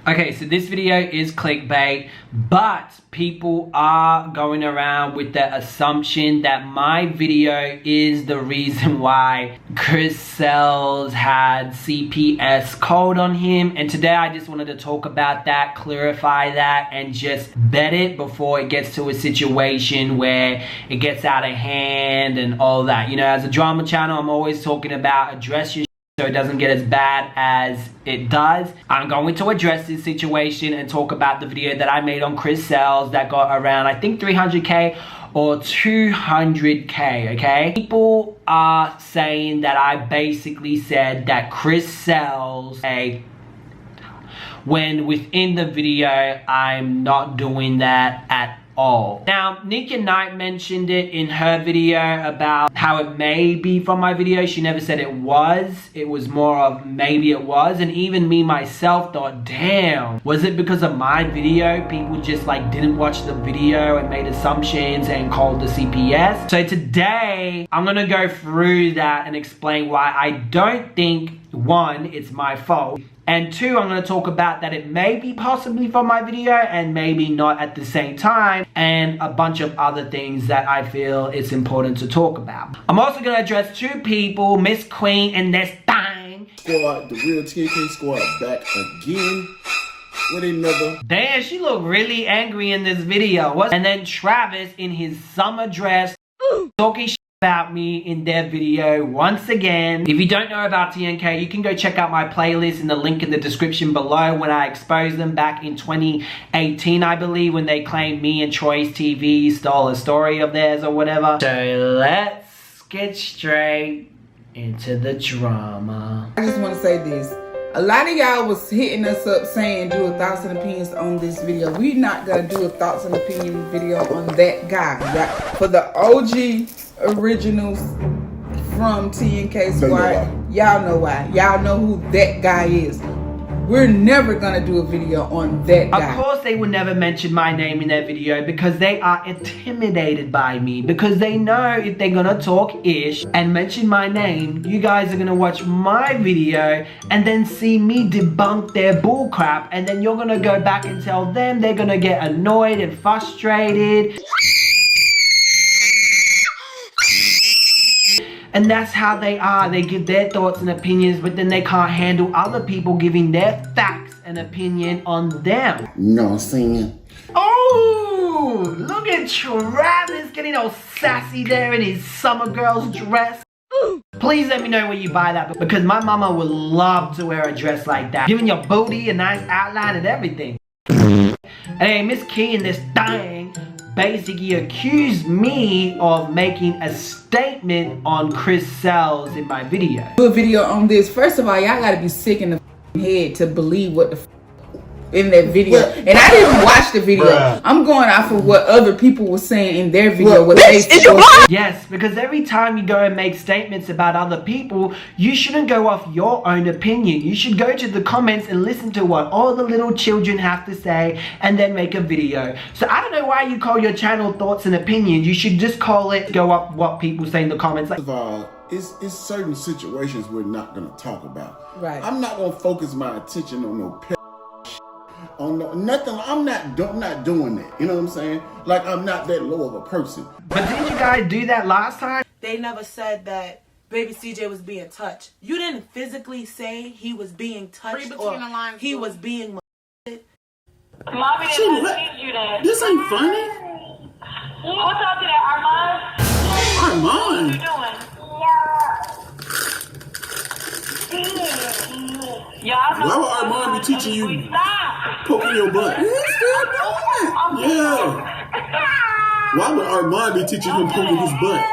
Okay, so this video is clickbait, but people are going around with the assumption that my video is the reason why Chris Sells had CPS code on him. And today I just wanted to talk about that, clarify that, and just bet it before it gets to a situation where it gets out of hand and all that. You know, as a drama channel, I'm always talking about address your so it doesn't get as bad as it does. I'm going to address this situation and talk about the video that I made on Chris Sells that got around, I think, 300k or 200k, okay? People are saying that I basically said that Chris Sells when within the video I'm not doing that at all. Now, Nika Knight mentioned it in her video about how it may be from my video. She never said it was. It was more of maybe it was. And even me myself thought, damn, was it because of my video? People just like didn't watch the video and made assumptions and called the CPS. So today, I'm gonna go through that and explain why I don't think, one, it's my fault. And two, I'm going to talk about that it may be possibly from my video and maybe not at the same time, and a bunch of other things that I feel it's important to talk about. I'm also going to address two people, Miss Queen and this thing. Squad, the real TnK squad back again with another. Damn, she looked really angry in this video. And then Travis in his summer dress talking shit about me in their video once again. If you don't know about TnK, you can go check out my playlist in the link in the description below when I exposed them back in 2018, I believe, when they claimed me and Choice TV stole a story of theirs or whatever. So let's get straight into the drama. I just want to say this. A lot of y'all was hitting us up saying do a thoughts and opinions on this video. We're not going to do a thoughts and opinion video on that guy. Right? For the OG originals from TnK Squad, y'all know why. Y'all know who that guy is. We're never gonna do a video on that guy. Of course they would never mention my name in their video because they are intimidated by me, because they know if they're gonna talk ish and mention my name, you guys are gonna watch my video and then see me debunk their bullcrap, and then you're gonna go back and tell them. They're gonna get annoyed and frustrated. And that's how they are. They give their thoughts and opinions, but then they can't handle other people giving their facts and opinion on them. You know what I'm saying? Oh, look at Travis getting all sassy there in his summer girl's dress. Please let me know where you buy that, because my mama would love to wear a dress like that, giving your booty a nice outline and everything. Hey, Miss Key and this thing basically accused me of making a statement on Chris Sells in my video. Do a video on this. First of all, y'all gotta be sick in the head to believe what the in that video. And I didn't watch the video. Bruh. I'm going off of what other people were saying in their video. Yes, because every time you go and make statements about other people, you shouldn't go off your own opinion. You should go to the comments and listen to what all the little children have to say and then make a video. So I don't know why you call your channel Thoughts and Opinions. You should just call it go up what people say in the comments. First of all, it's certain situations we're not going to talk about. Right. I'm not going to focus my attention on no on nothing. I'm not doing that. You know what I'm saying? Like, I'm not that low of a person. But didn't you guys do that last time? They never said that baby CJ was being touched. You didn't physically say he was being touched or he was being molested. Mommy didn't teach you that. This ain't funny. Who taught you that, Armand? Armand? What are you doing? Y'all know. Why would Armand be teaching you Stop. poking your butt? He's still doing it. Yeah. Why would Armand be teaching him poking his butt?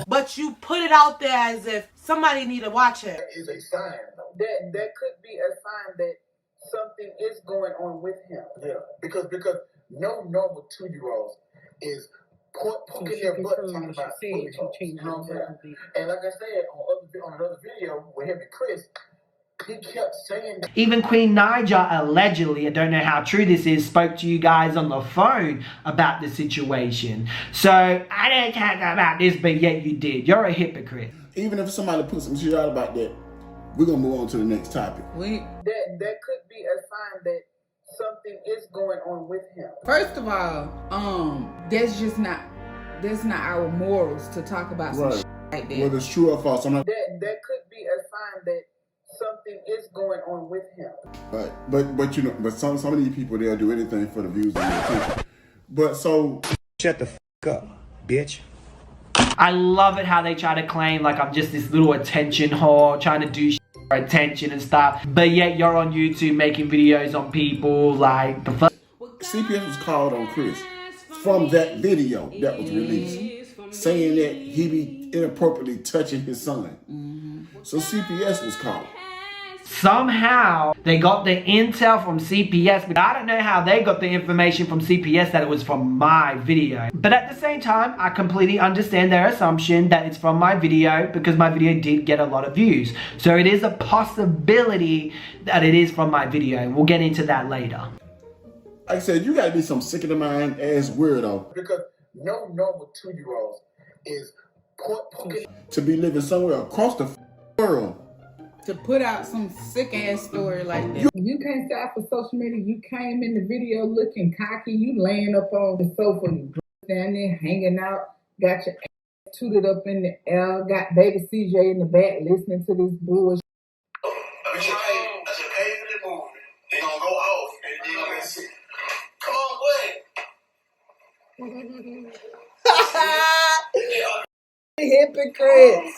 But you put it out there as if somebody need to watch it. That is a sign, though. That could be a sign that something is going on with him. Yeah, because no normal 2-year-olds is poking their butt talking about booty calls. You know what I'm saying? And like I said, on another video with him and Chris, he kept saying that. Even Queen Niger allegedly, I don't know how true this is, spoke to you guys on the phone about the situation. So I didn't talk about this, but yet you did. You're a hypocrite. Even if somebody puts some shit out about that, We're gonna move on to the next topic. That could be a sign that something is going on with him. First of all, that's not our morals to talk about some shit like that. Whether it's true or false, I'm not. That could be a sign that something is going on with him. But you know, but some of these people, they'll do anything for the views and the attention. But so shut the fuck up, bitch. I love it how they try to claim like I'm just this little attention whore trying to do shit for attention and stuff, but yet you're on YouTube making videos on people like the fuck. CPS was called on Chris from that video that was released, saying that he be inappropriately touching his son. So CPS was called. Somehow they got the intel from CPS, but I don't know how they got the information from CPS that it was from my video. But at the same time, I completely understand their assumption that it's from my video because my video did get a lot of views. So it is a possibility that it is from my video. We'll get into that later. Like I said, you gotta be some sick in the mind ass weirdo. Because no normal 2-year-old is to be living somewhere across the world. To put out some sick ass story like that. You can't stop for social media. You came in the video looking cocky. You laying up on the sofa, you down there hanging out, got your ass tooted up in the air, got baby CJ in the back listening to this bullshit. I just paid for the movie. They gonna go off and then gonna see. Come on, wait. Hypocrites.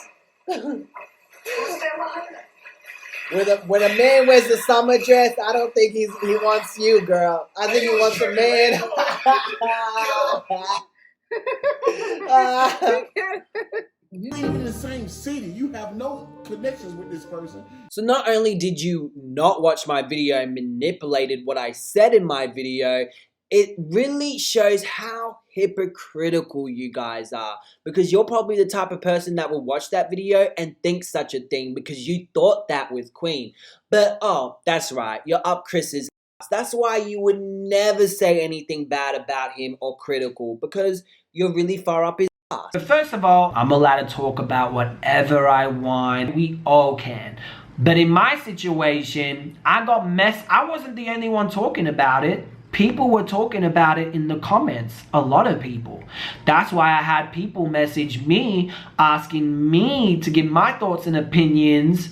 When a man wears the summer dress, I don't think he wants you, girl. I think he wants a man. You live in the same city. You have no connections with this person. So not only did you not watch my video and manipulated what I said in my video, it really shows how hypocritical you guys are, because you're probably the type of person that will watch that video and think such a thing because you thought that with Queen. But oh, that's right, you're up Chris's ass. That's why you would never say anything bad about him or critical, because you're really far up his ass. But first of all, I'm allowed to talk about whatever I want. We all can. But in my situation, I wasn't the only one talking about it. People were talking about it in the comments, a lot of people. That's why I had people message me asking me to give my thoughts and opinions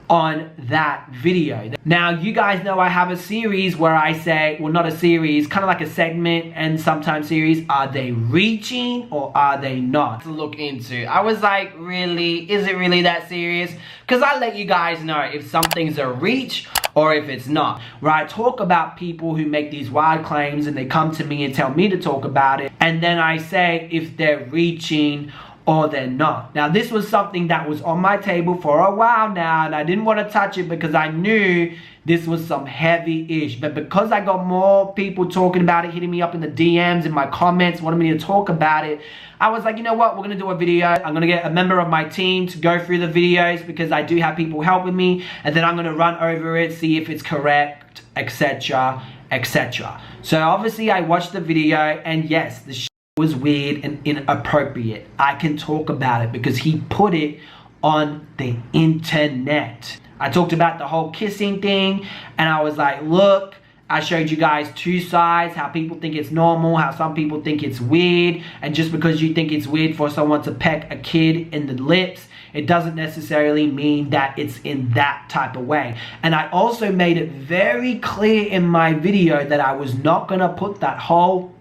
on that video. Now, you guys know I have a series where I say, well, not a series, kind of like a segment and sometimes series, are they reaching or are they not? To look into. I was like, really? Is it really that serious? Because I let you guys know if something's a reach or if it's not. Where I talk about people who make these wild claims and they come to me and tell me to talk about it. And then I say if they're reaching or they're not. Now, this was something that was on my table for a while now, and I didn't want to touch it because I knew this was some heavy ish. But because I got more people talking about it, hitting me up in the DMs, in my comments, wanting me to talk about it, I was like, you know what, we're going to do a video. I'm going to get a member of my team to go through the videos because I do have people helping me, and then I'm going to run over it, see if it's correct, etc, etc. So obviously I watched the video, and yes, the was weird and inappropriate. I can talk about it because he put it on the internet. I talked about the whole kissing thing, and I was like, look, I showed you guys two sides, how people think it's normal, how some people think it's weird, and just because you think it's weird for someone to peck a kid in the lips, it doesn't necessarily mean that it's in that type of way. And I also made it very clear in my video that I was not gonna put that whole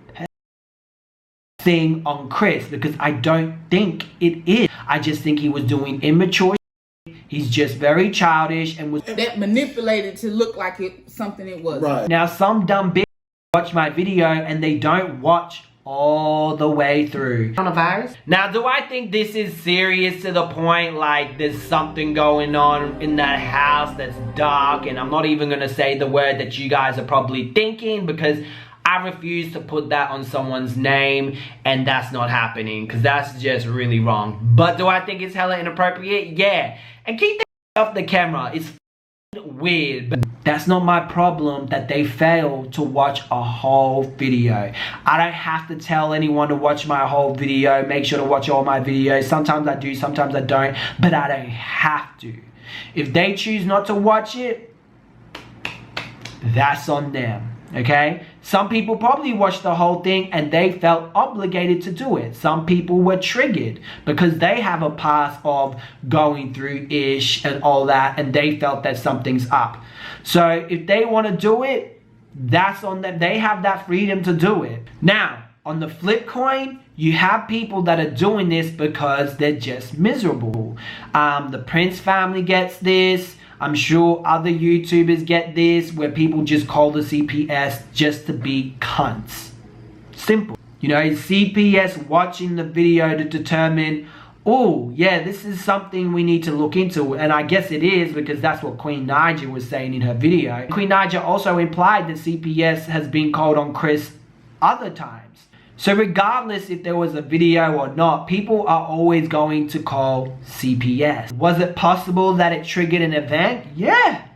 thing on Chris because I don't think it is. I just think he was doing immature shit. He's just very childish and was that manipulated to look like it something it wasn't. Right. Now some dumb bitch watch my video and they don't watch all the way through. Now, do I think this is serious to the point like there's something going on in that house that's dark, and I'm not even gonna say the word that you guys are probably thinking because I refuse to put that on someone's name, and that's not happening because that's just really wrong. But do I think it's hella inappropriate? Yeah. And keep that off the camera. It's weird, but that's not my problem that they fail to watch a whole video. I don't have to tell anyone to watch my whole video. Make sure to watch all my videos. Sometimes I do, sometimes I don't, but I don't have to. If they choose not to watch it, that's on them. Okay, some people probably watched the whole thing and they felt obligated to do it. Some people were triggered because they have a past of going through ish and all that, and they felt that something's up. So if they want to do it, that's on them. They have that freedom to do it. Now, on the flip coin, you have people that are doing this because they're just miserable. The Prince family gets this. I'm sure other YouTubers get this, where people just call the CPS just to be cunts. Simple. You know, CPS watching the video to determine, oh, yeah, this is something we need to look into. And I guess it is, because that's what Queen Naija was saying in her video. Queen Naija also implied that CPS has been called on Chris other times. So regardless if there was a video or not, people are always going to call CPS. Was it possible that it triggered an event? Yeah,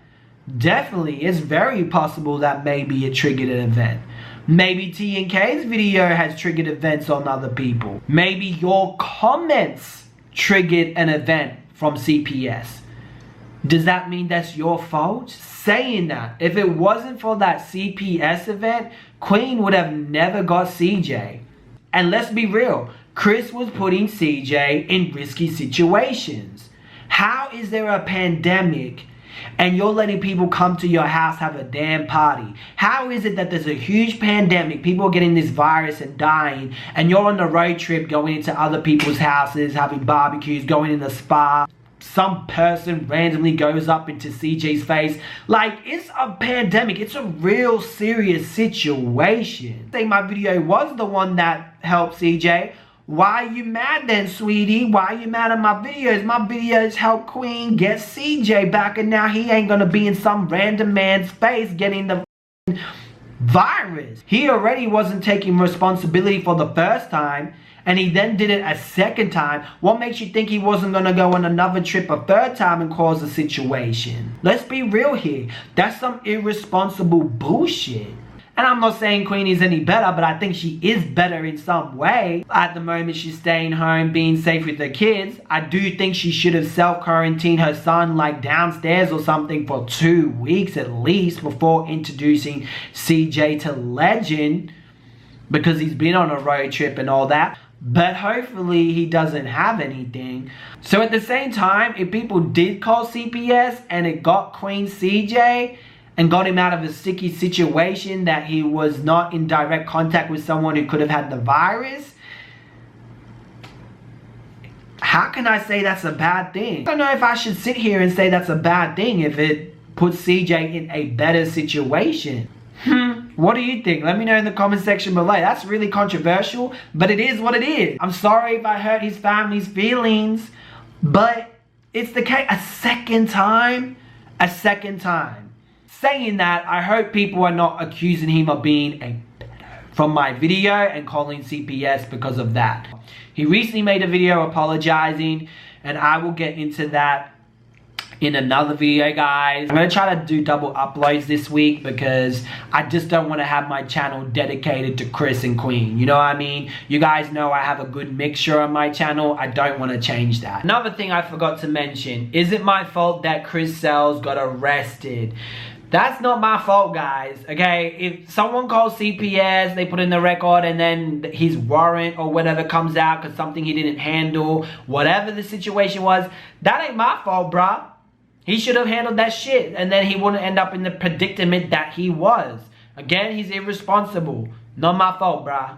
definitely. It's very possible that maybe it triggered an event. Maybe TnK's video has triggered events on other people. Maybe your comments triggered an event from CPS. Does that mean that's your fault? Saying that, if it wasn't for that CPS event, Queen would have never got CJ. And let's be real, Chris was putting CJ in risky situations. How is there a pandemic and you're letting people come to your house, have a damn party? How is it that there's a huge pandemic, people are getting this virus and dying, and you're on the road trip going into other people's houses, having barbecues, going in the spa? Some person randomly goes up into CJ's face. Like, it's a pandemic. It's a real serious situation. I think my video was the one that helped CJ. Why are you mad then, sweetie? Why are you mad at my videos? My videos helped Queen get CJ back, and now he ain't gonna be in some random man's face getting the virus. He already wasn't taking responsibility for the first time, and he then did it a second time. What makes you think he wasn't gonna go on another trip a third time and cause a situation? Let's be real here. That's some irresponsible bullshit. And I'm not saying Queen is any better, but I think she is better in some way. At the moment, she's staying home, being safe with her kids. I do think she should have self-quarantined her son, like downstairs or something, for 2 weeks at least before introducing CJ to Legend, because he's been on a road trip and all that. But hopefully he doesn't have anything. So at the same time, if people did call CPS and it got Queen CJ and got him out of a sticky situation that he was not in direct contact with someone who could have had the virus, how can I say that's a bad thing? I don't know if I should sit here and say that's a bad thing if it puts CJ in a better situation. What do you think? Let me know in the comment section below. That's really controversial, but it is what it is. I'm sorry if I hurt his family's feelings, but it's the case. A second time. Saying that, I hope people are not accusing him of being a pedo from my video and calling CPS because of that. He recently made a video apologizing, and I will get into that in another video, guys. I'm gonna try to do double uploads this week because I just don't want to have my channel dedicated to Chris and Queen. You know what I mean? You guys know I have a good mixture on my channel. I don't want to change that. Another thing I forgot to mention, is it my fault that Chris Sells got arrested? That's not my fault, guys, okay? If someone calls CPS, they put in the record, and then his warrant or whatever comes out because something he didn't handle, whatever the situation was, that ain't my fault, bruh. He should have handled that shit, and then he wouldn't end up in the predicament that he was. Again, he's irresponsible. Not my fault, bruh.